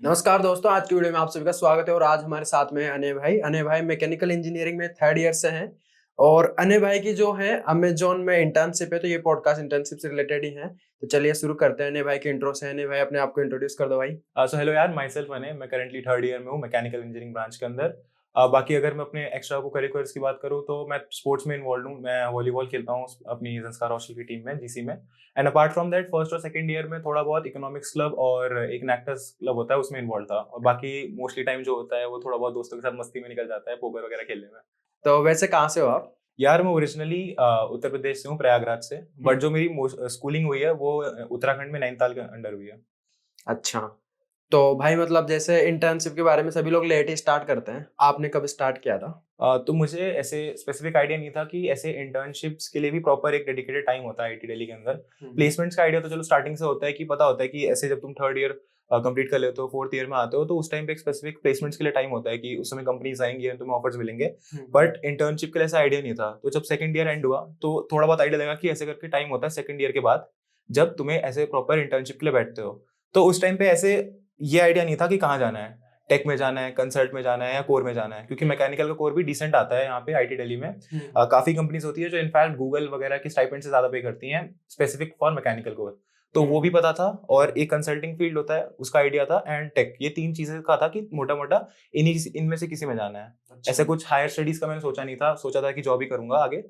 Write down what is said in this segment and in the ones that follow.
नमस्कार दोस्तों, आज की वीडियो में आप सभी का स्वागत है और आज हमारे साथ में है अनय भाई। अनय भाई मैकेनिकल इंजीनियरिंग में थर्ड ईयर से हैं और अनय भाई की जो है अमेज़न में इंटर्नशिप है, तो ये पॉडकास्ट इंटर्नशिप से रिलेटेड ही है। तो चलिए शुरू करते हैं अनय भाई के इंट्रो से। अनय भाई अपने आप को इंट्रोड्यूस कर दो भाई। सो हेलो यार, माई सेल्फ अनय। मैं करंटली थर्ड ईयर में हूँ मैकेनिकल इंजीनियरिंग ब्रांच के अंदर। बाकी अगर मैं अपने एक्स्ट्रा को करिकुलर्स की बात करूँ तो मैं स्पोर्ट्स में इन्वॉल्व हूँ। मैं वॉलीबॉल खेलता हूँ अपनी संस्कार हॉस्टल की टीम में, जीसी में। And apart from that first और सेकंड ईयर में थोड़ा बहुत इकोनॉमिक्स क्लब और एक नेक्टस क्लब होता है, उसमें इन्वॉल्व था। और बाकी मोस्टली टाइम जो होता है वो थोड़ा बहुत दोस्तों के साथ मस्ती में निकल जाता है, पोकर वगैरह खेलने में। तो वैसे कहाँ से हो आप? यार मैं ओरिजिनली उत्तर प्रदेश से हूँ, प्रयागराज से। बट जो मेरी स्कूलिंग हुई है वो उत्तराखंड में नैनीताल के अंडर हुई है। अच्छा, तो भाई मतलब जैसे इंटर्नशिप के बारे में सभी लोग लेट ही स्टार्ट करते हैं, आपने कब स्टार्ट किया था? तो मुझे ऐसे स्पेसिफिक आइडिया नहीं था कि ऐसे इंटर्नशिप्स के लिए भी प्रॉपर एक डेडिकेटेड टाइम होता है आईटी दिल्ली के अंदर। प्लेसमेंट्स का आइडिया तो चलो स्टार्टिंग से होता है कि पता होता है कि ऐसे जब तुम थर्ड ईयर कंप्लीट कर लेते हो, फोर्थ ईयर में आते हो, तो उस टाइम पे एक स्पेसिफिक प्लेसमेंट्स के लिए टाइम होता है कि उस समय कंपनीज आएंगी और तुम्हें ऑफर्स मिलेंगे। बट इंटर्नशिप के लिए ऐसा आइडिया नहीं था। तो जब सेकंड ईयर एंड हुआ तो थोड़ा बहुत आइडिया लगा कि ऐसे करके टाइम होता है सेकंड ईयर के बाद, जब तुम्हें ऐसे प्रॉपर इंटर्नशिप के लिए बैठते हो। तो उस टाइम पे ऐसे ये आइडिया नहीं था कि कहाँ जाना है, टेक में जाना है, कंसल्ट में जाना है या कोर में जाना है, क्योंकि मैकेनिकल का कोर भी डिसेंट आता है यहाँ पे आईटी दिल्ली में। काफी कंपनीज होती है जो इनफैक्ट गूगल वगैरह की स्टाइपेंड से ज्यादा पे करती हैं स्पेसिफिक फॉर मैकेनिकल कोर। तो वो भी पता था, और एक कंसल्टिंग फील्ड होता है उसका आइडिया था, एंड टेक। ये तीन चीजें का था कि मोटा मोटा इनमें से किसी में जाना है। ऐसे कुछ हायर स्टडीज का मैंने सोचा नहीं था, सोचा था कि जॉब ही करूंगा आगे।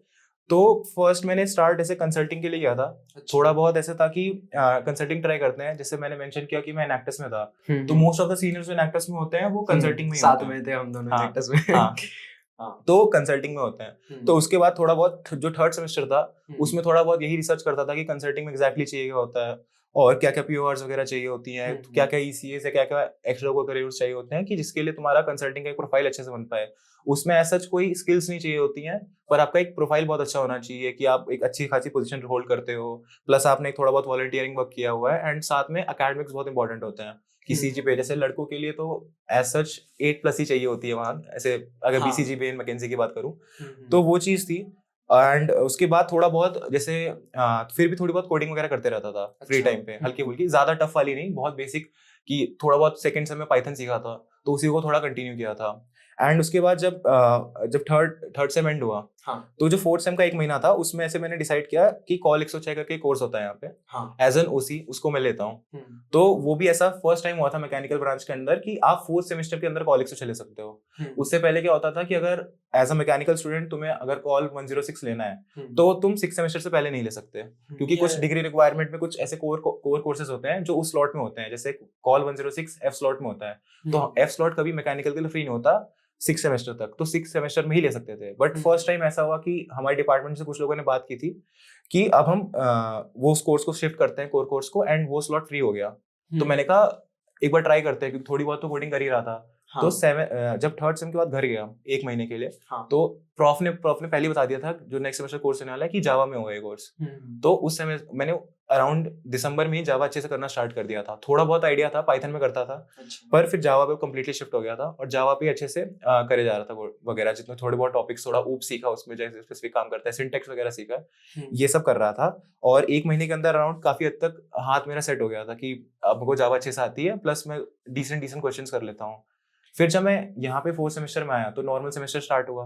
तो फर्स्ट मैंने स्टार्ट ऐसे कंसल्टिंग के लिए किया था। थोड़ा बहुत ऐसे था कि कंसल्टिंग ट्राई करते हैं। जैसे मैंने मेंशन किया कि मैं एनेक्टस में था, तो मोस्ट ऑफ द सीनियर्स जो एनेक्टस में होते हैं वो कंसल्टिंग में ही साथ होते हैं। में थे हम दोनों हाँ एनेक्टस में। हाँ, तो कंसल्टिंग में होते हैं। तो उसके बाद थोड़ा बहुत जो थर्ड सेमेस्टर था उसमें थोड़ा बहुत यही रिसर्च करता था कि कंसल्टिंग में एग्जैक्टली चाहिए क्या होता है, और क्या क्या पीओआर्स वगैरह चाहिए होती हैं, क्या क्या ईसीए से क्या क्या एक्स्ट्रा को करियर्स चाहिए होते हैं कि जिसके लिए तुम्हारा कंसल्टिंग का एक प्रोफाइल अच्छे से बन पाए। उसमें ऐसा कोई स्किल्स नहीं चाहिए होती हैं, पर आपका एक प्रोफाइल बहुत अच्छा होना चाहिए कि आप एक अच्छी खासी पोजीशन होल्ड करते हो, प्लस आपने एक थोड़ा बहुत वॉलंटियरिंग वर्क किया हुआ है, एंड साथ में एकेडमिक्स बहुत इंपॉर्टेंट होते हैं। किसी पे जैसे लड़कों के लिए तो एज सच 8+ ही चाहिए होती है वहां, ऐसे अगर बीसीजीपीए इन मैकेंजी की बात करूं। तो वो चीज थी। एंड उसके बाद थोड़ा बहुत जैसे फिर भी थोड़ी बहुत कोडिंग वगैरह करते रहता था फ्री टाइम पे, हल्की फुल्की, ज्यादा टफ वाली नहीं, बहुत बेसिक। कि थोड़ा बहुत सेकंड सेम में पाइथन सीखा था, तो उसी को थोड़ा कंटिन्यू किया था। एंड उसके बाद जब थर्ड सेम एंड हुआ, तो जो फोर्थ सेम का एक महीना था उसमें ऐसे मैंने डिसाइड किया कि कॉल 106 करके कोर्स होता है यहाँ पे, एज एन ओसी, उसको मैं लेता हूँ। तो वो भी ऐसा फर्स्ट टाइम हुआ था मैकेनिकल ब्रांच के अंदर कि आप फोर्थ सेमेस्टर के अंदर कॉल 106 ले सकते हो। उससे पहले क्या होता था कि अगर एज अ मैकेनिकल स्टूडेंट तुम्हें अगर कॉल 106 लेना है तो तुम 6 सेमेस्टर से पहले नहीं ले सकते, क्योंकि कुछ डिग्री रिक्वायरमेंट में कुछ ऐसे कोर कोर्सेज होते हैं जो उस स्लॉट में होते हैं। जैसे कॉल 106 एफ स्लॉट में होता है, तो एफ स्लॉट कभी मैकेनिकल के लिए फ्री नहीं होता 6 सेमेस्टर तक, तो 6 सेमेस्टर में ही ले सकते थे। बट फर्स्ट टाइम ऐसा हुआ कि हमारे डिपार्टमेंट से कुछ लोगों ने बात की थी कि अब हम वो उस कोर्स को शिफ्ट करते हैं, कोर कोर्स को, एंड वो स्लॉट फ्री हो गया। तो मैंने कहा एक बार ट्राई करते हैं, क्योंकि थोड़ी बहुत तो कोडिंग कर ही रहा था। तो जब थर्ड सेम के बाद घर गया एक महीने के लिए, तो प्रॉफ ने पहले बता दिया था जो नेक्स्ट सेमेस्टर कोर्स होने वाला है कि जावा में होगा ये कोर्स। तो उस समय मैंने अराउंड दिसंबर में ही जावा अच्छे से करना स्टार्ट कर दिया था। थोड़ा बहुत आइडिया था, पाइथन में करता था, पर फिर जावा पे कंप्लीटली शिफ्ट हो गया था, और जावा पे अच्छे से करे जा रहा था वगैरह। जितने थोड़े बहुत टॉपिक्स, थोड़ा ऊप सीखा उसमें, जैसे स्पेसिफिक काम करता है, सिंटेक्स वगैरह सीखा, ये सब कर रहा था। और एक महीने के अंदर अराउंड काफी हद तक हाथ मेरा सेट हो गया था कि अब मुझको जावा अच्छे से आती है, प्लस मैं डिसेंट क्वेश्चंस कर लेता हूँ। फिर जब मैं यहाँ पे फोर्थ सेमेस्टर में आया तो नॉर्मल सेमेस्टर स्टार्ट हुआ।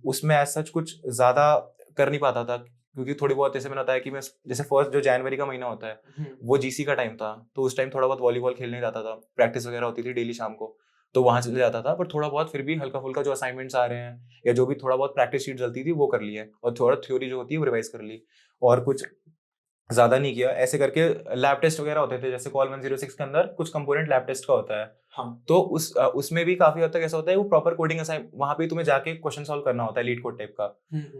उसमें ऐसा सच कुछ ज्यादा कर नहीं पाता था, क्योंकि थोड़ी बहुत, जैसे मैंने बताया कि मैं जैसे फर्स्ट जो जनवरी का महीना होता है वो जीसी का टाइम था, तो उस टाइम थोड़ा बहुत वॉलीबॉल खेलने जाता था, प्रैक्टिस वगैरह होती थी डेली शाम को, तो वहां चले जाता था। पर थोड़ा बहुत फिर भी हल्का फुल्का जो असाइनमेंट्स आ रहे हैं या जो भी थोड़ा बहुत प्रैक्टिस शीट चलती थी वो कर ली है, और थोड़ा थ्योरी जो होती है वो रिवाइज कर ली, और कुछ ज्यादा नहीं किया। ऐसे करके लैब टेस्ट वगैरह होते थे, जैसे कॉल 106 के अंदर कुछ कंपोनेंट लैब टेस्ट का होता है। तो उसमें भी काफी हद तक ऐसा होता है, वो प्रॉपर कोडिंग असाइन, वहां पे तुम्हें जाके क्वेश्चन सॉल्व करना होता है लीड कोड टाइप का।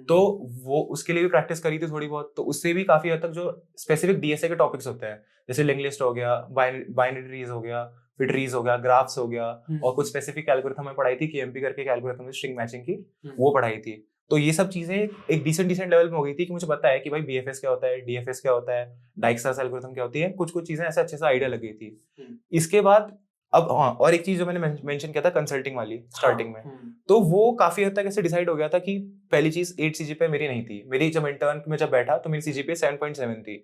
तो वो उसके लिए भी प्रैक्टिस करी थी थोड़ी बहुत, तो उससे भी काफी हद तक जो स्पेसिफिक डीएसए के टॉपिक्स होते हैं, जैसे लिंक लिस्ट हो गया, बाइनरी ट्रीज हो गया, फिर ट्रीज हो गया, ग्राफ्स हो गया, और कुछ स्पेसिफिक एल्गोरिथम में पढ़ाई थी, केएमपी करके एल्गोरिथम स्ट्रिंग मैचिंग की, वो पढ़ाई थी। तो ये सब चीजें एक डिसेंट लेवल में हो गई थी कि मुझे पता है कि भाई बीएफएस क्या होता है, डीएफएस क्या होता है, डाइक्सास एल्गोरिथम क्या होती है, कुछ चीजें ऐसे अच्छे से आइडिया लग गई थी। इसके बाद अब हाँ, और एक चीज जो मैंने मेंशन किया था कंसल्टिंग वाली स्टार्टिंग में, तो वो काफी हद तक ऐसे डिसाइड हो गया था कि पहली चीज 8 सीजीपीए मेरी नहीं थी। मेरी जब इंटर्न में जब बैठा तो मेरी सीजीपीए 7.7 थी।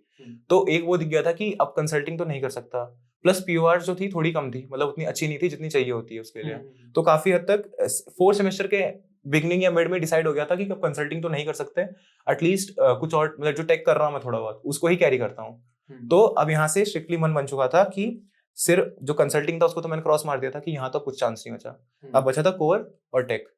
तो एक वो दिख गया था कि अब कंसल्टिंग तो नहीं कर सकता, प्लस पीओआर जो थी थोड़ी कम थी, मतलब उतनी अच्छी नहीं थी जितनी चाहिए होती है उसके लिए। तो काफी हद तक 4th सेमेस्टर के बिगनिंग या मिड में डिसाइड हो गया था कि कब कंसल्टिंग तो नहीं कर सकते, एटलीस्ट कुछ और मतलब जो टेक कर रहा हूँ मैं थोड़ा बहुत उसको ही कैरी करता हूँ। तो अब यहाँ से स्ट्रिक्टली मन बन चुका था कि सिर्फ जो कंसल्टिंग था उसको तो मैंने क्रॉस मार दिया था कि यहाँ तो कुछ चांस नहीं बचा, अब बचा था कोर और टेक।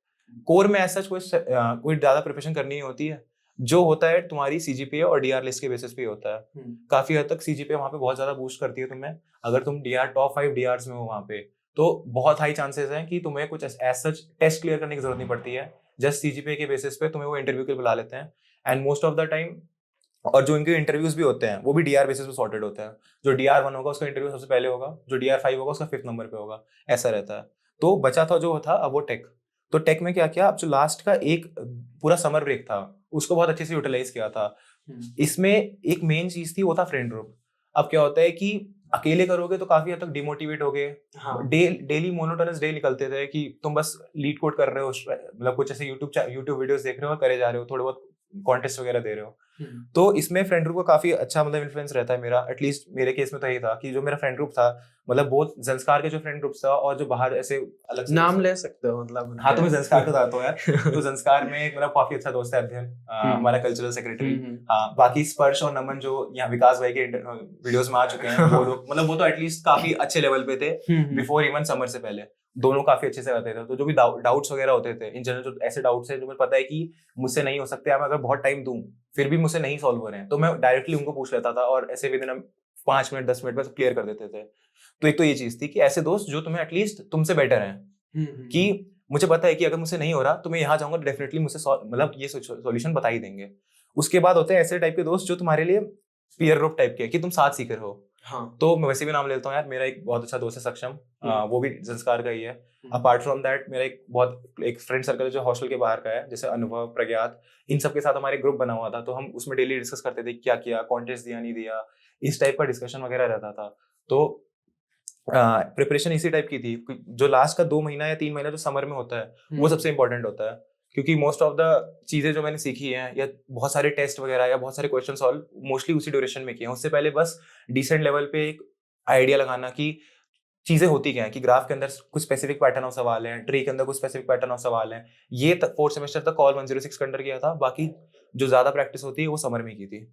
कोर में ऐसा कोई ज्यादा प्रिपरेशन करनी नहीं होती है, जो होता है तुम्हारी सीजीपीए और डीआर लिस्ट के बेसिस पे होता है। काफी हद तक सीजीपीए वहाँ पे बहुत ज्यादा बूस्ट करती है तुम्हें, अगर तुम डीआर टॉप 5 डीआर्स में हो वहाँ पे तो बहुत हाई चांसेस हैं कि तुम्हें कुछ एज सच टेस्ट क्लियर करने की जरूरत नहीं पड़ती है, जस्ट सीजीपीए के बेसिस पे तुम्हें वो इंटरव्यू के लिए बुला लेते हैं। And most of the time और जो इनके इंटरव्यूज भी होते हैं वो भी डीआर बेसिस पे सॉर्टेड होते हैं, जो डीआर 1 होगा उसका इंटरव्यू सबसे पहले होगा, जो डीआर 5 होगा उसका 5th नंबर पे होगा, ऐसा रहता है। तो बचा था जो था अब वो टेक। तो टेक में क्या किया, अब जो लास्ट का एक पूरा समर ब्रेक था उसको बहुत अच्छे से यूटिलाइज किया था। इसमें एक मेन चीज थी वो था फ्रेंड ग्रुप। अब क्या होता है कि अकेले करोगे तो काफी हद तक डिमोटिवेट हो गए। डेली मोनोटोनस डे निकलते थे कि तुम बस लीड कोड कर रहे हो, मतलब कुछ ऐसे यूट्यूब वीडियोस देख रहे हो और करे जा रहे हो, थोड़े बहुत कॉन्टेस्ट वगैरह दे रहे हो। तो इसमें फ्रेंड ग्रुप का काफी अच्छा मतलब इन्फ्लुएंस रहता है मेरा, एटलीस्ट मेरे केस में तो यही था कि जो मेरा फ्रेंड ग्रुप था, मतलब बहुत जंस्कार के जो फ्रेंड ग्रुप्स था और जो बाहर ऐसे अलग से नाम ले सकते हो मतलब। हाँ तो मैं जंस्कार को बताता हूँ यार। तो जंस्कार में मेरा काफी अच्छा दोस्त है अध्ययन, हमारा कल्चरल सेक्रेटरी। हाँ बाकी स्पर्श और नमन जो यहाँ विकास भाई के वीडियोस में आ चुके हैं वो लोग, मतलब वो तो एटलीस्ट काफी अच्छे लेवल पे थे बिफोर इवन समर से पहले, दोनों काफी अच्छे से करते थे। तो जो भी डाउट्स वगैरह होते थे इन जनरल, जो ऐसे डाउट्स है जो मुझे पता है कि मुझसे नहीं हो सकते, मैं अगर बहुत टाइम दूं फिर भी मुझसे नहीं सॉल्व हो रहे हैं, तो मैं डायरेक्टली उनको पूछ लेता था और ऐसे विद इन 5 मिनट 10 मिनट में क्लियर कर देते थे। तो एक तो ये चीज थी कि ऐसे दोस्त जो तुम्हें एटलीस्ट तुमसे बेटर हैं, कि मुझे पता है कि अगर मुझसे नहीं हो रहा तो मैं यहाँ जाऊंगा डेफिनेटली मुझसे मतलब ये सॉल्यूशन बता ही देंगे। उसके बाद होते हैं ऐसे टाइप के दोस्त जो तुम्हारे लिए पीयर ग्रुप टाइप के, कि तुम साथ सीख रहे हो। हाँ तो मैं वैसे भी नाम लेता हूँ यार, मेरा एक बहुत अच्छा दोस्त है सक्षम, वो भी संस्कार का ही है। अपार्ट फ्रॉम दैट मेरा एक फ्रेंड सर्कल है जो हॉस्टल के बाहर का है, जैसे अनुभव, प्रज्ञात, इन सब के साथ हमारे ग्रुप बना हुआ था। तो हम उसमें डेली डिस्कस करते थे क्या किया, कॉन्टेस्ट दिया नहीं दिया, इस टाइप का डिस्कशन वगैरह रहता था। तो प्रिपरेशन इसी टाइप की थी। जो लास्ट का 2 महीना या 3 महीना जो समर में होता है वो सबसे इंपॉर्टेंट होता है, क्योंकि मोस्ट ऑफ द चीजें जो मैंने सीखी हैं या बहुत सारे टेस्ट वगैरह या बहुत सारे क्वेश्चन सॉल्व मोस्टली उसी ड्यूरेशन में किए हैं। उससे पहले बस डिसेंट लेवल पे एक आइडिया लगाना कि चीजें होती क्या है, कि ग्राफ के अंदर कुछ स्पेसिफिक पैटर्न ऑफ सवाल है, ट्री के अंदर कुछ स्पेसिफिक पैटर्न ऑफ सवाल है, ये 4th सेमेस्टर तक कॉल 106 के अंदर किया था। बाकी जो ज्यादा प्रैक्टिस होती है वो समर में की थी।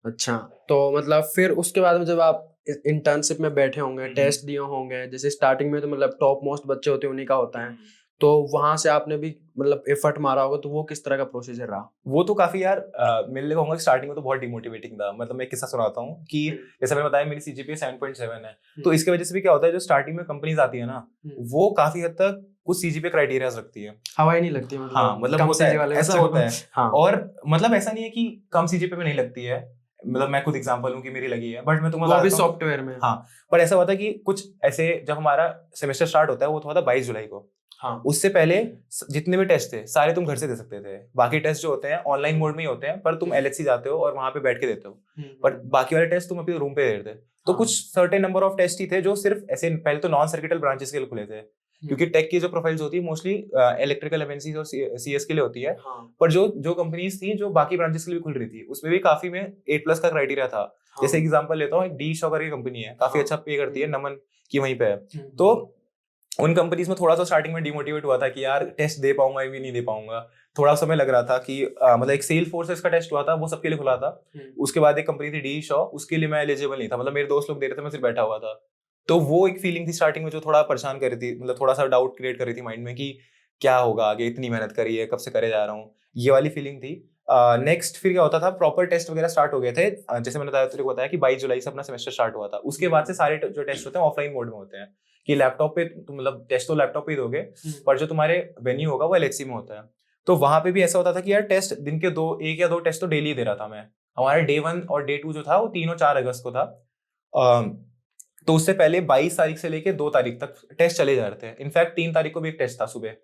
अच्छा, तो मतलब फिर उसके बाद में जब आप इंटर्नशिप में बैठे होंगे, टेस्ट दिए होंगे, जैसे स्टार्टिंग में तो मतलब टॉप मोस्ट बच्चे होते हैं उन्हीं का होता है, तो वहां से आपने भी मतलब एफर्ट मारा होगा, तो वो किस तरह का प्रोसीजर रहा? वो तो काफी यार मिलने को होगा, स्टार्टिंग में तो बहुत डिमोटिवेटिंग था। मतलब मैं किस्सा सुनाता हूँ कि जैसे मैंने बताया मेरी सीजीपीए 7.7 है, तो इसके वजह से भी क्या होता है, जो स्टार्टिंग में कंपनीज आती है ना वो काफी हद तक कुछ सीजीपीए क्राइटेरिया रखती है, हवा ही नहीं लगती मतलब। हाँ मतलब कम होता है, वाले ऐसा होता है। हाँ। और मतलब ऐसा नहीं है कि कम सीजीपीए में नहीं लगती है, मतलब मैं खुद एग्जांपल हूँ कि मेरी लगी है, बट मैं तुम्हें वो भी सॉफ्टवेयर में। हाँ पर ऐसा होता है कि कुछ ऐसे जब हमारा सेमेस्टर स्टार्ट होता है वो था 22 जुलाई को। हाँ उससे पहले जितने भी टेस्ट थे सारे तुम घर से दे सकते थे। बाकी टेस्ट जो होते हैं ऑनलाइन मोड में ही होते हैं, पर तुम एलएचसी जाते हो और वहां पे बैठ के देते हो, पर बाकी वाले टेस्ट तुम अपने रूम पे दे रहे थे। तो कुछ सर्टेन नंबर ऑफ टेस्ट ही थे जो सिर्फ ऐसे पहले तो नॉन सर्किटल ब्रांचेस के लिए खुले थे, क्योंकि टेक की जो प्रोफाइल्स होती है मोस्टली इलेक्ट्रिकल एमएनसीज और सीएस के लिए होती है। पर जो कंपनीज थी जो बाकी ब्रांचेस के लिए भी खुल रही थी उसमें भी काफी में 8+ का क्राइटेरिया था। जैसे एग्जांपल लेता हूँ, डी शॉकर की कंपनी है, काफी अच्छा पे करती है, नमन की वहीं पे है। तो उन कंपनीज में थोड़ा सा स्टार्टिंग में डिमोटिवेट हुआ था कि यार टेस्ट दे पाऊंगा या भी नहीं दे पाऊंगा, थोड़ा समय लग रहा था कि मतलब एक सेल फोर्सेस का टेस्ट हुआ था वो सबके लिए खुला था। उसके बाद एक कंपनी थी डी शॉ, उसके लिए मैं एलिजिबल नहीं था, मतलब मेरे दोस्त लोग दे रहे थे, मैं सिर्फ बैठा हुआ था। तो वो एक फीलिंग थी स्टार्टिंग में जो थोड़ा परेशान कर रही थी, मतलब थोड़ा सा डाउट क्रिएट कर रही थी माइंड में कि क्या होगा आगे, इतनी मेहनत करी है, कब से करे जा रहा हूँ, ये वाली फीलिंग थी। नेक्स्ट फिर क्या होता था, प्रॉपर टेस्ट वगैरह स्टार्ट हो गए थे। जैसे मैंने बताया कि 22 जुलाई से अपना सेमेस्टर स्टार्ट हुआ था। उसके बाद से सारे जो टेस्ट होते हैं ऑफलाइन मोड में होते हैं, कि लैपटॉप पे मतलब टेस्ट तो लैपटॉप पे ही दोगे, पर जो तुम्हारे वेन्यू होगा वो एलएचसी में होता है। तो वहां पे भी ऐसा होता था कि यार टेस्ट दिन के 1 या 2 टेस्ट तो डेली दे रहा था मैं। हमारे डे 1 और डे 2 जो था वो 3 और 4 अगस्त को था। तो उससे पहले 22 तारीख से लेके 2 तारीख तक टेस्ट चले जा रहे थे। इनफैक्ट 3 तारीख को भी एक टेस्ट था सुबह।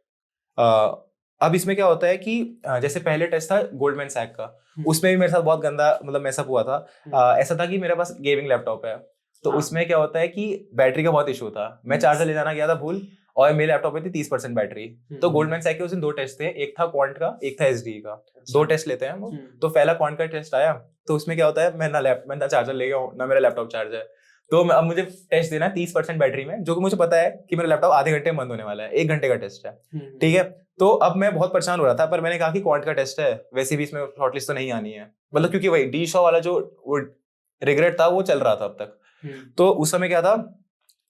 अब इसमें क्या होता है कि जैसे पहले टेस्ट था गोल्डमैन सैक का, उसमें भी मेरे साथ बहुत गंदा मतलब मैसअप हुआ था। ऐसा था कि मेरे पास गेमिंग लैपटॉप है, तो उसमें क्या होता है कि बैटरी का बहुत इशू था। मैं चार्जर ले जाना गया था भूल, और मेरे लैपटॉप में थी 30% बैटरी। तो गोल्डमैन सैक के उस दिन 2 टेस्ट थे, एक था क्वांट का, एक था एसडी का। 2 टेस्ट लेते हैं वो। तो पहला क्वांट का टेस्ट आया, तो उसमें क्या होता है मैं ना चार्जर ले गया हूँ ना मेरा लैपटॉप चार्ज है। तो अब मुझे टेस्ट देना है 30% बैटरी में, जो कि मुझे पता है कि मेरा लैपटॉप आधे घंटे में बंद होने वाला है, 1 घंटे का टेस्ट है, ठीक है। तो अब मैं बहुत परेशान हो रहा था, पर मैंने कहा कि क्वांट का टेस्ट है, वैसे भी इसमें शॉर्टलिस्ट तो नहीं आनी है, मतलब क्योंकि वही डी शॉ वाला जो वो रिग्रेट था वो चल रहा था अब तक। तो उस समय क्या था,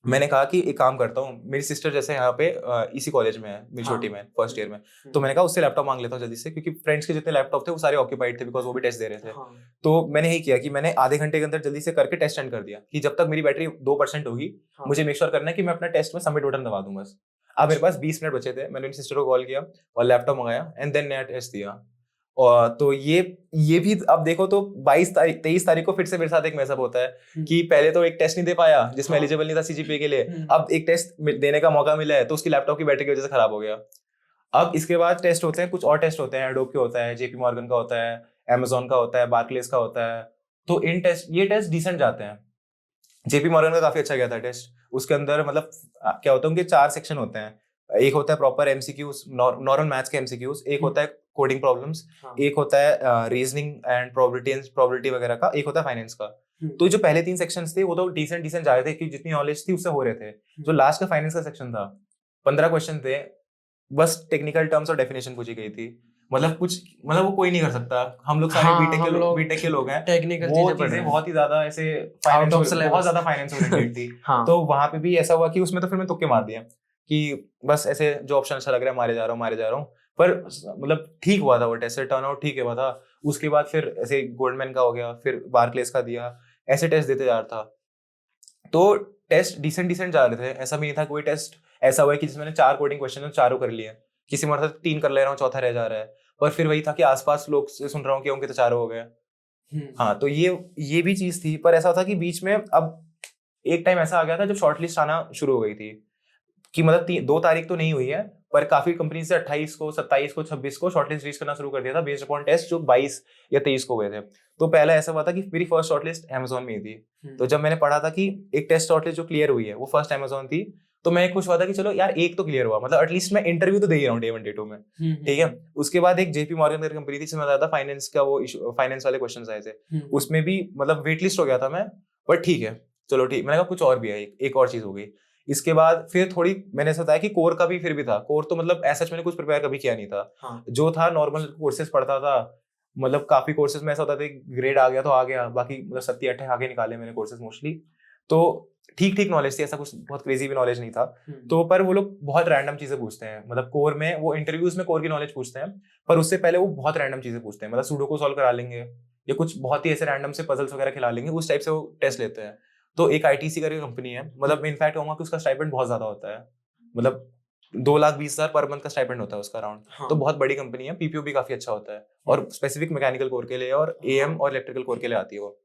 मैंने कहा कि एक काम करता हूँ, मेरी सिस्टर जैसे यहाँ पे इसी कॉलेज में है, मेरी छोटी में फर्स्ट ईयर में, तो मैंने कहा उससे लैपटॉप मांग लेता हूँ जल्दी से, क्योंकि फ्रेंड्स के जितने लैपटॉप थे वो सारे ऑक्यूपाइड थे, बिकॉज वो भी टेस्ट दे रहे थे। तो मैंने यही किया कि मैंने आधे घंटे के अंदर जल्दी से करके टेस्ट एंड कर दिया, कि जब तक मेरी बैटरी 2% होगी मुझे मेक श्योर करना है कि मैं अपना टेस्ट में सबमिट बटन दबा दूं बस। अब मेरे पास 20 मिनट बचे थे, मैंने मेरी सिस्टर को कॉल किया और लैपटॉप मंगाया एंड देन नया टेस्ट दिया। और तो ये भी अब देखो तो 23 तारीख को फिर से मेरे साथ एक मैसअप होता है कि पहले तो एक टेस्ट नहीं दे पाया जिसमें एलिजिबल नहीं था सीजीपीए के लिए, अब एक टेस्ट देने का मौका मिला है तो उसकी लैपटॉप की बैटरी की वजह से खराब हो गया। अब इसके बाद टेस्ट होते हैं, कुछ और टेस्ट होते हैं, एडोब के होता है, जेपी मॉर्गन का होता है, अमेजोन का होता है, बार्कलेस का होता है। तो ये टेस्ट डिसेंट जाते हैं। जेपी मॉर्गन का काफी अच्छा गया था टेस्ट, उसके अंदर मतलब क्या होता है, उनके 4 सेक्शन होते हैं, एक होता है प्रॉपर एमसीक्यूज, नॉर्मल मैथ्स के एमसीक्यूज, एक होता है कोडिंग प्रॉब्लम्स, एक होता है रीजनिंग एंड प्रोबेबिलिटी वगैरह का, एक होता है फाइनेंस का। तो जो पहले 3 सेक्शंस थे वो तो डिसेंट जा रहे थे, कि जितनी नॉलेज थी उससे हो रहे थे। जो लास्ट का फाइनेंस का सेक्शन था, 15 क्वेश्चन थे, बस टेक्निकल टर्म्स और डेफिनेशन पूछी गई थी, मतलब वो कोई नहीं कर सकता, हम लोग सारे बीटेक के लोग हैं, टेक्निकल चीजें बहुत ही ज्यादा ऐसे बहुत ज्यादा फाइनेंस ओरिएंटेड थी। तो वहां पे भी ऐसा हुआ कि उसमें तो फिर मैं तुक्के मार दिया कि बस ऐसे जो ऑप्शन अच्छा लग रहा है मारे जा रहा हूँ, पर मतलब ठीक हुआ था वो टेस्ट, टर्न आउट ठीक हुआ था। उसके बाद फिर ऐसे गोल्डमैन का हो गया, फिर बार्कलेस का दिया, ऐसे टेस्ट देते जा रहा था। तो टेस्ट डिसेंट जा रहे थे, ऐसा भी नहीं था कोई टेस्ट ऐसा हुआ कि जिसमें मैंने 4 कोडिंग क्वेश्चन चारों कर लिए, किसी में 3 कर ले रहा हूँ, चौथा रह जा रहा है, पर फिर वही था कि आसपास लोग से सुन रहा हूँ कि उनके तो 4 हो गए। हाँ, तो ये भी चीज थी। पर ऐसा था कि बीच में अब एक टाइम ऐसा आ गया था जब शॉर्टलिस्ट आना शुरू हो गई थी, कि मतलब 2 तारीख तो नहीं हुई है, पर काफी कंपनी से 28 को, 27 को, 26 को शॉर्टलिस्ट रीच करना शुरू कर दिया था बेस्ड अपॉन टेस्ट, जो 22 या 23 को हुए थे। तो पहला ऐसा हुआ था कि मेरी फर्स्ट शॉर्टलिस्ट अमेजोन में ही थी। तो जब मैंने पढ़ा था कि एक टेस्ट शॉर्टलिस्ट जो क्लियर हुई है वो फर्स्ट अमेजोन थी, तो मैं खुश हुआ था कि चलो यार एक तो क्लियर हुआ, मतलब एटलीस्ट मैं इंटरव्यू तो दे ही रहा हूँ डे 1 डे 2 में, ठीक है। उसके बाद एक जेपी मॉर्गन की कंपनी थी जिसमें ज्यादा फाइनेंस का वो फाइनेंस वाले क्वेश्चन आए थे, उसमें भी मतलब वेट लिस्ट हो गया था मैं, पर ठीक है चलो ठीक, मैंने कहा कुछ और भी है, एक और चीज हो गई। इसके बाद फिर थोड़ी मैंने ऐसा बताया कि कोर का भी फिर भी था, कोर तो मतलब ऐसा मैंने कुछ प्रिपेयर कभी किया नहीं था, जो था नॉर्मल कोर्सेज पढ़ता था, मतलब काफी कोर्सेज में ऐसा होता था ग्रेड आ गया तो आ गया, बाकी मतलब 70-80 आगे निकाले मैंने कोर्सेज मोस्टली, तो ठीक नॉलेज थी, ऐसा कुछ बहुत क्रेजी भी नॉलेज नहीं था। तो पर वो लोग बहुत रैंडम चीजें पूछते हैं, मतलब कोर में वो इंटरव्यूज में कोर की नॉलेज पूछते हैं, पर उससे पहले वो बहुत रैंडम चीजें पूछते हैं, मतलब सुडोकू सॉल्व करा लेंगे या कुछ बहुत ही ऐसे रैंडम से पजल्स वगैरह खिला लेंगे, उस टाइप से वो टेस्ट लेते हैं। तो एक आईटीसी करके कंपनी है, मतलब मैं इनफैक्ट कहूंगा कि उसका स्टाइपेंड बहुत ज्यादा होता है, मतलब 2,20,000 पर मंथ का स्टाइपेंड होता है उसका अराउंड। तो बहुत बड़ी कंपनी है, पीपीओ भी काफी अच्छा होता है, और स्पेसिफिक मैकेनिकल कोर के लिए और एएम और इलेक्ट्रिकल कोर के लिए आती है वो।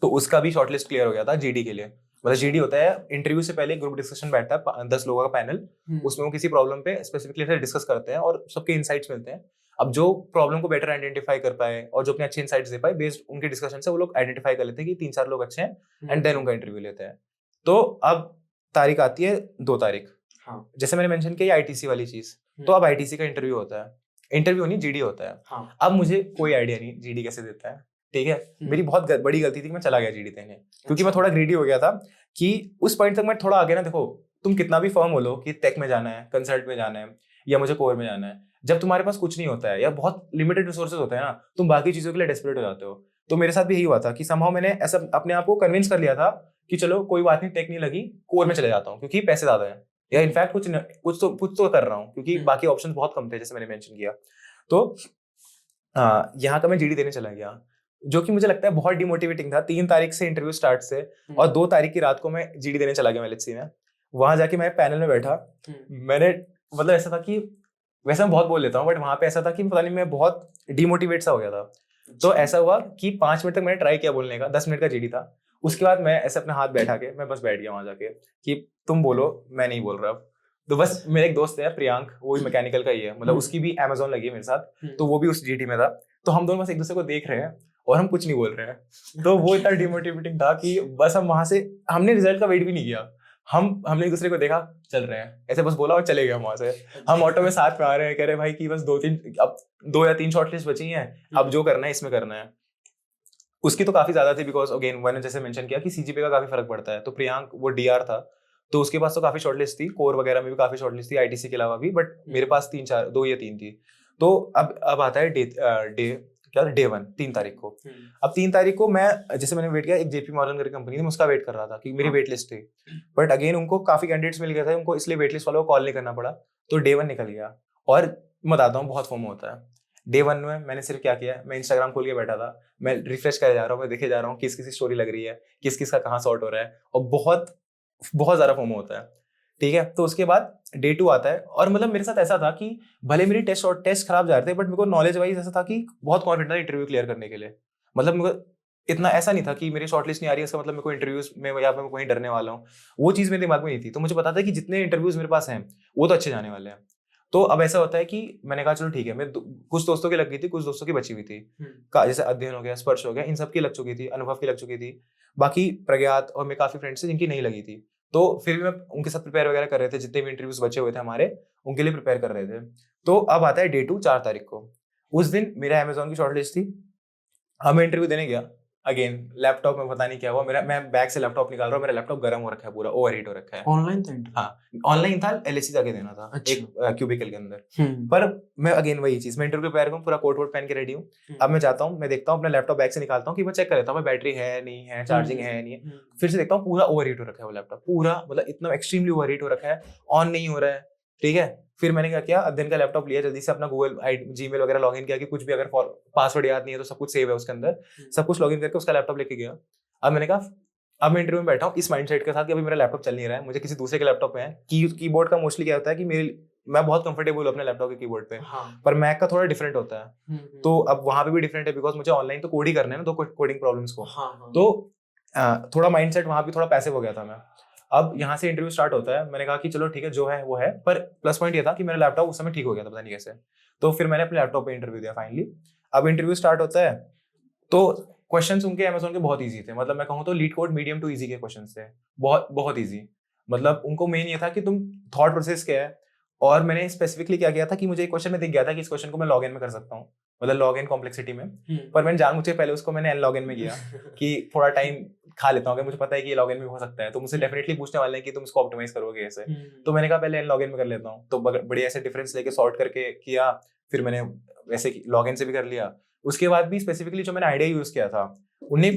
तो उसका भी शॉर्टलिस्ट क्लियर हो गया था जीडी के लिए। मतलब जीडी होता है इंटरव्यू से पहले ग्रुप डिस्कशन बैठता है 10 लोगों का पैनल, उसमें वो किसी प्रॉब्लम पे स्पेसिफिकली डिस्कस करते हैं और सबके इनसाइट्स मिलते हैं। अब जो प्रॉब्लम को बेटर आइडेंटिफाई कर पाए और जो अपने अच्छे इनसाइट्स दे पाए, बेस्ड उनके डिस्कशन से वो लोग आइडेंटिफाई कर लेते हैं कि 3-4 लोग अच्छे हैं एंड देन उनका इंटरव्यू लेते हैं। तो अब तारीख आती है 2 तारीख, जैसे मैंने मेंशन किया आईटीसी वाली चीज, तो अब आईटीसी का इंटरव्यू होता है, इंटरव्यू नहीं जीडी होता है। अब मुझे कोई आइडिया नहीं जीडी कैसे देता है, ठीक है। मेरी बहुत बड़ी गलती थी कि मैं चला गया जीडी देने, क्योंकि मैं थोड़ा ग्रीडी हो गया था कि उस पॉइंट तक मैं थोड़ा आगे ना, देखो तुम कितना भी फर्म हो लो कि टेक में जाना है, कंसल्ट में जाना है या मुझे कोर में जाना है, जब तुम्हारे पास कुछ नहीं होता है या बहुत लिमिटेड रिसोर्सेज होते हैं ना, तुम बाकी चीजों के लिए डेस्परेट हो जाते हो। तो मेरे साथ भी यही हुआ था कि समहाउ मैंने ऐसा अपने आप को कन्विंस कर लिया था कि चलो कोई बात नहीं, टेक नहीं लगी, कोर में चले जाता हूँ क्योंकि पैसे ज्यादा है, या इनफैक्ट कुछ तो कर रहा हूँ क्योंकि बाकी ऑप्शन बहुत कम थे, जैसे मैंने मेंशन किया। तो यहाँ का मैं जीडी देने चला गया, जो कि मुझे लगता है बहुत डिमोटिवेटिंग था। 3 तारीख से इंटरव्यू स्टार्ट से और 2 तारीख की रात को मैं जीडी देने चला गया एलएचसी में। वहां जाके मैं पैनल में बैठा, मैंने मतलब ऐसा था कि वैसे मैं बहुत बोल लेता हूँ, बट वहां पे ऐसा था कि पता नहीं मैं बहुत डिमोटिवेट सा हो गया था। तो ऐसा हुआ कि 5 मिनट तक मैंने ट्राई किया बोलने का, 10 मिनट का जीडी था। उसके बाद मैं ऐसे अपने हाथ बैठा के मैं बस बैठ गया वहां जाके कि तुम बोलो, मैं नहीं बोल रहा अब। तो बस मेरे एक दोस्त है प्रियांक, वो भी मैकेनिकल का ही है, मतलब उसकी भी अमेजोन लगी है मेरे साथ, तो वो भी उस जीडी में था। तो हम दोनों बस एक दूसरे को देख रहे हैं और हम कुछ नहीं बोल रहे हैं। तो वो इतना डिमोटिवेटिंग था कि बस हम वहां से, हमने रिजल्ट का वेट भी नहीं किया, हमने एक दूसरे को देखा, चल रहे हैं, ऐसे बस बोला और चले गए वहां से। हम ऑटो में साथ में आ रहे हैं, कह रहे भाई कि बस 2 या 3 शॉर्टलिस्ट बची हैं, अब जो करना है इसमें करना है। उसकी तो काफी ज्यादा थी, बिकॉज अगेन मैंने जैसे मेंशन किया कि सीजीपीए का काफी फर्क पड़ता है। तो प्रियांक वो डीआर था, तो उसके पास तो काफी शॉर्टलिस्ट थी, कोर वगैरह में भी काफी शॉर्टलिस्ट थी आईटीसी के अलावा भी, बट मेरे पास 2 या 3 थी। तो अब आता है डे 1 3 तारीख को। अब 3 तारीख को मैं, जैसे मैंने वेट किया, एक जेपी मॉर्गन करके कंपनी थी, मैं उसका वेट कर रहा था कि मेरी वेट लिस्ट थी, बट अगेन उनको काफी कैंडिडेट्स मिल गए थे, उनको इसलिए वेट लिस्ट वालों को कॉल नहीं करना पड़ा। तो डे 1 निकल गया, और मैं बताता हूँ बहुत फोमो होता है। डे 1 में मैंने सिर्फ क्या किया, मैं इंस्टाग्राम खोल के बैठा था, मैं रिफ्रेश करे जा रहा हूँ, मैं देखे जा रहा हूँ किस किस स्टोरी लग रही है, किस किस का कहाँ सॉर्ट हो रहा है, और बहुत बहुत ज्यादा फोमो होता है। ठीक है, तो उसके बाद डे 2 आता है, और मतलब मेरे साथ ऐसा था कि भले मेरी टेस्ट खराब जा रहे थे, बट मेरे को नॉलेज वाइज ऐसा था कि बहुत कॉन्फिडेंट था इंटरव्यू क्लियर करने के लिए। मतलब मेरे को इतना ऐसा नहीं था कि मेरी शॉर्टलिस्ट नहीं आ रही है, इसका मतलब मेरे को इंटरव्यूज में या मैं कहीं डरने वाला हूँ, वो चीज़ मेरे दिमाग में नहीं थी। तो मुझे पता था कि जितने इंटरव्यूज मेरे पास हैं वो तो अच्छे जाने वाले हैं। तो अब ऐसा होता है कि मैंने कहा चलो ठीक है, मैं कुछ दोस्तों की लग गई थी, कुछ दोस्तों की बची हुई थी, जैसे अध्ययन हो गया, स्पर्श हो गया, इन सब की लग चुकी थी, अनुभव की लग चुकी थी, बाकी प्रज्ञात और मेरे काफी फ्रेंड्स थे जिनकी नहीं लगी थी। तो फिर भी मैं उनके साथ प्रिपेयर वगैरह कर रहे थे, जितने भी इंटरव्यूज बचे हुए थे हमारे उनके लिए प्रिपेयर कर रहे थे। तो अब आता है डे 2 4 तारीख को। उस दिन मेरा अमेजोन की शॉर्टलिस्ट थी। अब मैं इंटरव्यू देने गया, अगेन लैपटॉप में पता नहीं क्या हुआ, मैं बैग से लैपटॉप निकाल रहा हूँ, मेरा लैपटॉप गर्म हो रखा है, पूरा ओवर हीट हो रखा है। ऑनलाइन था इंटरव्यू? हाँ ऑनलाइन था, एलएसी जाके देना था। अच्छा। एक क्यूबिकल के अंदर। पर मैं अगेन वही चीज, मैं इंटरव्यू प्रिपेयर हूँ, पूरा कोट वोट पहन के रेडी हूँ। अब मैं जाता हूँ, मैं देखता हूँ अपना लैपटॉप बैग से निकालता हूँ कि मैं चेक कर लेता हूँ बैटरी है नहीं है, चार्जिंग है नहीं है। फिर से देखता हूँ पूरा ओवर हीट हो रखा है वो लैपटॉप, पूरा मतलब इतना एक्सट्रीमली ओवर हीट हो रखा है, ऑन नहीं हो रहा है। ठीक है, फिर मैंने क्या किया, अध्ययन का लैपटॉप लिया, जल्दी से अपना गूगल जीमेल वगैरह लॉगिन किया कि कुछ भी अगर पासवर्ड याद नहीं है तो सब कुछ सेव है उसके अंदर, सब कुछ लॉगिन करके उसका लैपटॉप लेके गया। अब मैंने कहा, अब मैं इंटरव्यू में बैठा हूँ इस माइंडसेट के साथ कि अभी मेरा लैपटॉप चल नहीं रहा है, मुझे किसी दूसरे के लैपटॉप पे है। कीबोर्ड का मोस्टली क्या होता है कि मैं बहुत कंफर्टेबल हूँ अपने लैपटॉप के कीबोर्ड पे, पर मैक का थोड़ा डिफरेंट होता है। तो अब वहां पे भी डिफरेंट है, बिकॉज मुझे ऑनलाइन तो कोड ही करना है ना, तो कोडिंग प्रॉब्लम्स को। तो थोड़ा माइंडसेट वहां भी थोड़ा पैसिव हो गया था मैं। अब यहाँ से इंटरव्यू स्टार्ट होता है, मैंने कहा कि चलो ठीक है जो है वो है, पर प्लस पॉइंट ये था कि मेरा लैपटॉप उस समय ठीक हो गया था, पता नहीं कैसे। तो फिर मैंने अपने लैपटॉप पे इंटरव्यू दिया फाइनली। अब इंटरव्यू स्टार्ट होता है, तो क्वेश्चंस उनके अमेज़न के बहुत इजी थे, मतलब मैं कहूँ तो LeetCode medium to easy के क्वेश्चंस थे, बहुत बहुत इजी। मतलब उनको मेन ये था कि तुम थॉट प्रोसेस क्या है, और मैंने स्पेसिफिकली क्या किया था कि मुझे एक क्वेश्चन में दिख गया था कि इस क्वेश्चन को मैं लॉग इन में कर सकता हूँ, मतलब लॉग इन कॉम्प्लेक्सिटी में, पर मैंने जानबूझ के पहले उसको मैंने एन लॉग इन में किया कि थोड़ा टाइम खा लेता हूँ, मुझे पता है कि ये लॉग इन में हो सकता है, तो मुझसे डेफिनेटली पूछने वाले हैं कि तुम इसको ऑप्टिमाइज करोगे कैसे। तो मैंने कहा पहले एन लॉग इन में कर लेता हूँ, तो बढ़िया ऐसे डिफरेंस लेके सॉर्ट करके किया, फिर मैंने वैसे लॉग इन से भी कर लिया। उसके बाद भी स्पेसिफिकली जो मैंने आइडिया यूज किया था, उन्हें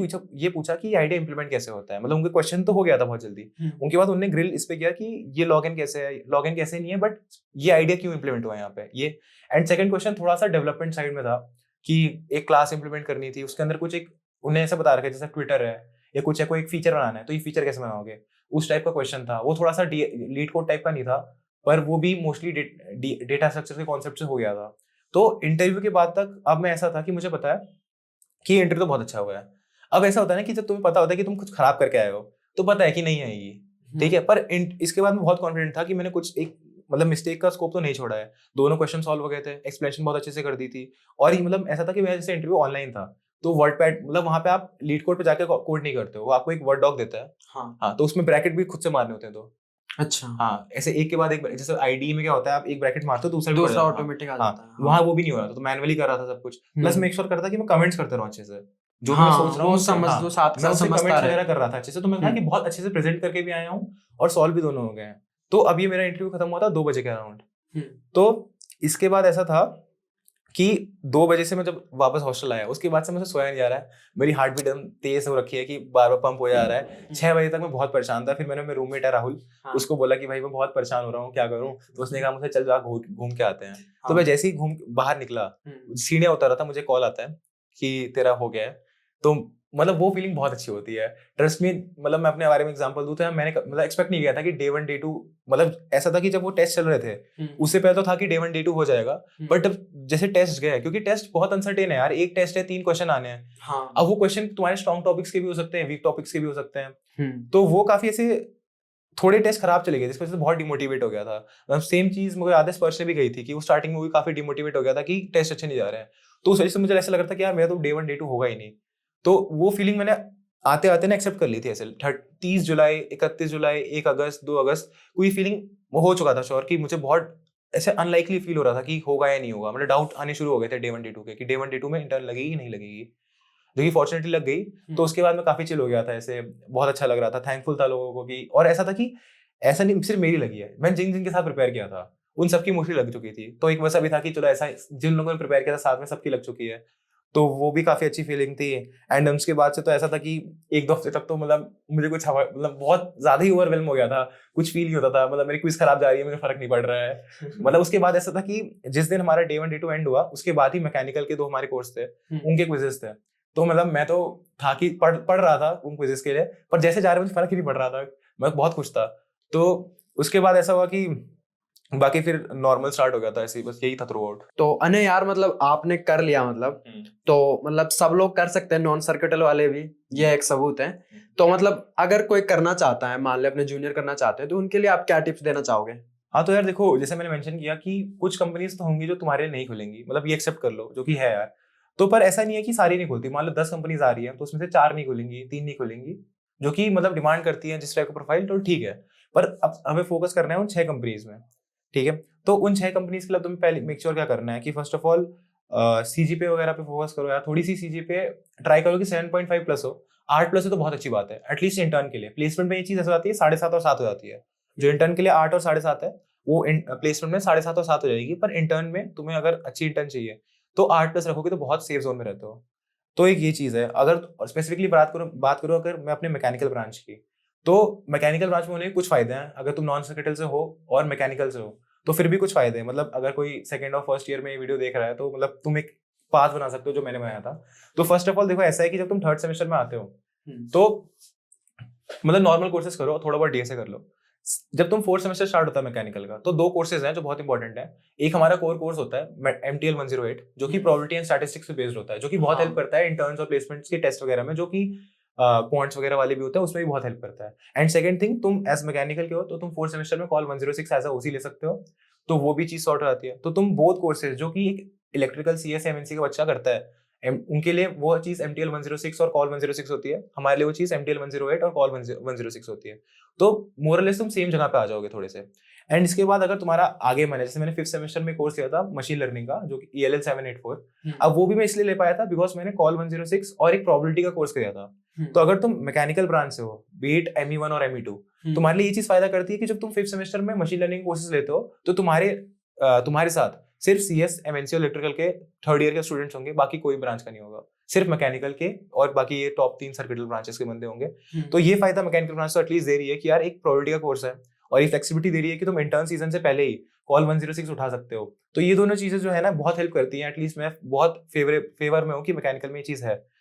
पूछा कि आइडिया इंप्लीमेंट कैसे होता है, मतलब उनके क्वेश्चन तो हो गया था बहुत जल्दी। उनके बाद उन्होंने ग्रिल इस पे किया कि ये लॉगिन कैसे है, लॉगिन कैसे नहीं है, बट ये आइडिया क्यों इंप्लीमेंट हुआ है यहाँ पे ये। एंड सेकंड क्वेश्चन थोड़ा सा डेवलपमेंट साइड में था कि एक क्लास इंप्लीमेंट करनी थी, उसके अंदर कुछ एक उन्हें ऐसा बता रखा है जैसे ट्विटर है या कुछ है, कोई एक फीचर बनाना है, तो ये फीचर कैसे बनाओगे, उस टाइप का क्वेश्चन था। वो थोड़ा सा लीड कोड टाइप का नहीं था, पर वो भी मोस्टली डेटा स्ट्रक्चर के कॉन्सेप्ट से हो गया था। तो इंटरव्यू के बाद तक अब मैं ऐसा था कि मुझे पता है कि इंटरव्यू तो बहुत अच्छा हुआ है। अब ऐसा होता है ना कि जब तुम्हें पता होता है कि तुम कुछ खराब करके आए हो, तो पता है कि नहीं आएगी, ठीक है, पर इसके बाद मैं बहुत कॉन्फिडेंट था कि मैंने कुछ एक मतलब मिस्टेक का स्कोप तो नहीं छोड़ा है। दोनों क्वेश्चन सॉल्व हो गए थे, एक्सप्लेनेशन बहुत अच्छे से कर दी थी, और ये मतलब ऐसा था कि मेरा जैसे इंटरव्यू ऑनलाइन था, तो वर्ड पैड मतलब वहां पे आप लीड कोड पे जाके कोड नहीं करते हो, वो आपको एक वर्ड डॉक देता है। हाँ, तो उसमें ब्रैकेट भी खुद से मारने होते हैं। तो अच्छा, हाँ, ऐसे एक के बाद एक, जैसे आईडी में क्या होता है, आप एक ब्रैकेट मारते हो दूसरा ऑटोमेटिक आ जाता है। वहां वो भी नहीं हो रहा था, तो मैनुअली कर रहा था सब कुछ, प्लस मेक श्योर करता कि मैं कमेंट्स करते रहूं अच्छे से, जो मैं सोच रहा हूँ समझ दो, साथ साथ समझता रहे, वगैरह कर रहा था अच्छे से। तो मैं कहा कि बहुत अच्छे से प्रेजेंट करके भी आया हूँ और सॉल्व भी दोनों हो गए हैं। तो अब ये मेरा इंटरव्यू खत्म हुआ था 2 बजे के अराउंड। तो इसके बाद ऐसा था कि 2 बजे से मैं जब वापस हॉस्टल आया, उसके बाद से मुझे सोया नहीं जा रहा है, मेरी हार्ट बीट एकदम तेज हो रखी है कि बार बार पंप हो जा रहा है। 6 बजे तक मैं बहुत परेशान था। फिर मैंने मेरे रूममेट है राहुल, उसको बोला कि भाई मैं बहुत परेशान हो रहा हूँ, क्या करूँ। तो उसने कहा मुझे चल जा घूम के आते हैं। तो मैं जैसे ही घूम बाहर निकला, सीढ़ियाँ उतर रहा था, मुझे कॉल आता है कि तेरा हो गया है। तो मतलब वो फीलिंग बहुत अच्छी होती है, ट्रस्ट मी। मतलब मैं अपने बारे में एग्जांपल दूं तो मैंने मतलब एक्सपेक्ट नहीं किया था कि डे 1 डे 2, मतलब ऐसा था कि जब वो टेस्ट चल रहे थे उससे पहले तो था कि डे 1 डे 2 हो जाएगा, बट जब जैसे टेस्ट गए, क्योंकि टेस्ट बहुत अनसर्टेन है यार, एक टेस्ट है 3 क्वेश्चन आने हैं। अब वो क्वेश्चन तुम्हारे स्ट्रॉन्ग टॉपिक्स के भी हो सकते हैं, वीक टॉपिक्स के भी हो सकते हैं। तो वो काफी ऐसे थोड़े टेस्ट खराब चले गए, जिस वजह से बहुत डिमोटिवेट हो गया था। मतलब सेम चीज मुझे याद है स्पर्श से भी गई थी कि वो स्टार्टिंग में भी काफी डिमोटिवेट हो गया था कि टेस्ट अच्छे नहीं जा रहे हैं। तो उस वजह से मुझे ऐसा लग रहा था कि यार मेरा तो डे 1 डे 2 होगा ही नहीं। तो वो फीलिंग मैंने आते आते ना एक्सेप्ट कर ली थी ऐसे। 30 जुलाई, 31 जुलाई, 1 अगस्त, 2 अगस्त कोई फीलिंग हो चुका था श्योर कि मुझे बहुत ऐसे अनलाइकली फील हो रहा था कि होगा या नहीं होगा। मतलब डाउट आने शुरू हो गए थे डे 1 डे 2 के कि डे 1 डे 2 में इंटर्न लगेगी नहीं लगेगी। जो कि फॉर्चुनेटली लग गई। तो उसके बाद मैं काफी चिल हो गया था, ऐसे बहुत अच्छा लग रहा था, थैंकफुल था लोगों को कि, और ऐसा था कि ऐसा नहीं सिर्फ मेरी लगी है, मैंने जिन जिन के साथ प्रिपेयर किया था उन सबकी मोस्टली लग चुकी थी। तो एक वैसा भी था कि चलो ऐसा जिन लोगों ने प्रिपेयर किया था साथ में सबकी लग चुकी है, तो वो भी काफी अच्छी फीलिंग थी। एंड उसके बाद से तो ऐसा था कि एक दो हफ्ते तक तो मतलब मुझे कुछ मतलब बहुत ज्यादा ही ओवरवेल्म हो गया था, कुछ फील नहीं होता था, मतलब मेरी क्विज खराब जा रही है मुझे फर्क नहीं पड़ रहा है। मतलब उसके बाद ऐसा था कि जिस दिन हमारा डे 1 डे 2 एंड हुआ उसके बाद ही मैकेनिकल के 2 हमारे कोर्स थे, उनके क्विजेस थे। तो मतलब मैं तो था कि पढ़ रहा था उन क्विजेस के लिए, पर जैसे जा रहे मुझे फर्क ही नहीं पड़ रहा था, मैं बहुत खुश था। तो उसके बाद ऐसा हुआ कि बाकी फिर नॉर्मल स्टार्ट हो गया था, ऐसे बस यही था थ्रू आउट। तो अने यार मतलब आपने कर लिया, मतलब तो मतलब सब लोग कर सकते हैं, नॉन सर्किटल वाले भी, ये एक सबूत है। तो मतलब अगर कोई करना चाहता है, मान ले अपने जूनियर करना चाहते हैं, तो उनके लिए आप क्या टिप्स देना चाहोगे? हाँ तो यार देखो, जैसे मैंने मेंशन किया कि कुछ कंपनीज तो होंगी जो तुम्हारे लिए नहीं खुलेंगी, मतलब ये एक्सेप्ट कर लो जो कि है यार। तो पर ऐसा नहीं है कि सारी नहीं खुलती, मान लो 10 कंपनीज आ रही है तो उसमें से 4 नहीं खुलेंगी, 3 नहीं खुलेंगी, जो कि मतलब डिमांड करती है जिस टाइप का प्रोफाइल, तो ठीक है। पर अब हमें फोकस करना है उन 6 कंपनीज में, ठीक है। तो उन 6 कंपनीज के लिए तुम्हें पहले मेक श्योर क्या करना है कि फर्स्ट ऑफ ऑल सीजीपीए वगैरह पे फोकस करो यार, थोड़ी सी सीजीपीए ट्राई करो कि 7.5 प्लस हो। 8 प्लस है तो बहुत अच्छी बात है, एटलीस्ट इंटर्न के लिए। प्लेसमेंट में ये चीज ऐसा आती है 7.5 और 7 हो जाती है। जो इंटर्न के लिए 8 और 7.5 है वो प्लेसमेंट में 7.5 और 7 हो जाएगी, पर इंटर्न में तुम्हें अगर अच्छी इंटर्न चाहिए तो 8 प्लस रखोगे तो बहुत सेफ जोन में रहते हो। तो एक ये चीज है। अगर स्पेसिफिकली बात करो अगर मैं अपने मैकेनिकल ब्रांच की, तो मैकेनिकल ब्रांच में होने के कुछ फायदे हैं। अगर तुम नॉन सर्किटल से हो और मैकेनिकल से हो तो फिर भी कुछ फायदे हैं। मतलब अगर कोई सेकंड और फर्स्ट ईयर में ये वीडियो देख रहा है तो मतलब तुम एक पाथ बना सकते हो जो मैंने बनाया था। तो फर्स्ट ऑफ ऑल देखो, ऐसा है कि जब तुम थर्ड सेमेस्टर में आते हो तो मतलब नॉर्मल कोर्सेज करो, थोड़ा बहुत डीएसए कर लो। जब तुम 4th सेमेस्टर स्टार्ट होता है मैकेनिकल का, तो 2 कोर्सेज हैं जो बहुत इंपॉर्टेंट है। एक हमारा कोर कोर्स होता है MTL 108, जो कि प्रोबेबिलिटी एंड स्टैटिस्टिक्स पे बेस्ड होता है, जो कि बहुत हेल्प करता है इंटर्न्स और प्लेसमेंट्स के टेस्ट वगैरह में, जो कि क्वांट्स वगैरह वाले भी होते हैं, उसमें भी बहुत हेल्प करता है। एंड सेकंड थिंग, तुम एज मैकेनिकल के हो तो तुम 4th सेमेस्टर में कॉल 106 एज अ ओसी ले सकते हो, तो वो भी चीज सॉर्ट हो जाती है। तो तुम बोथ कोर्सेज जो कि एक इलेक्ट्रिकल CS एमएनसी का बच्चा करता है, उनके लिए वो चीज MTL 106 और कॉल 106 होती है, हमारे लिए वो चीज MTL 108 और कॉल 106 होती है। तो मोरलेस तुम सेम जगह पे आ जाओगे थोड़े से। एंड इसके बाद अगर तुम्हारा आगे मन है, जैसे मैंने 5th सेमेस्टर में कोर्स लिया था मशीन लर्निंग का, जो कि ELL 784, अब वो भी मैं इसलिए ले पाया था बिकॉज मैंने कॉल 106 और एक प्रोबेबिलिटी का कोर्स किया था। तो अगर तुम मैकेनिकल ब्रांच से हो, बीट ME1 और ME2, तुम्हारे लिए ये चीज फायदा करती है कि जब तुम 5th सेमेस्टर में मशीन लर्निंग कोर्सेज लेते हो तो तुम्हारे साथ सिर्फ CS MNC और इलेक्ट्रिकल के 3rd ईयर के स्टूडेंट्स होंगे, बाकी कोई ब्रांच का नहीं होगा, सिर्फ मैकेनिकल के और बाकी ये टॉप 3 सर्किटल ब्रांचेस के बंदे होंगे। तो ये फायदा मैकेनिकल ब्रांच तो एटलीस्ट दे रही है कि यार एक प्रोबेबिलिटी का कोर्स है, और ये फ्लेक्सिबिलिटी दे रही है कि तुम इंटर्न सीजन से पहले ही कॉल 106 उठा सकते हो। तो ये दोनों चीजें जो है ना बहुत हेल्प करती हैं। एटलीस्ट मैं बहुत फेवर में हूँ कि मैकेनिकल में ये चीज है।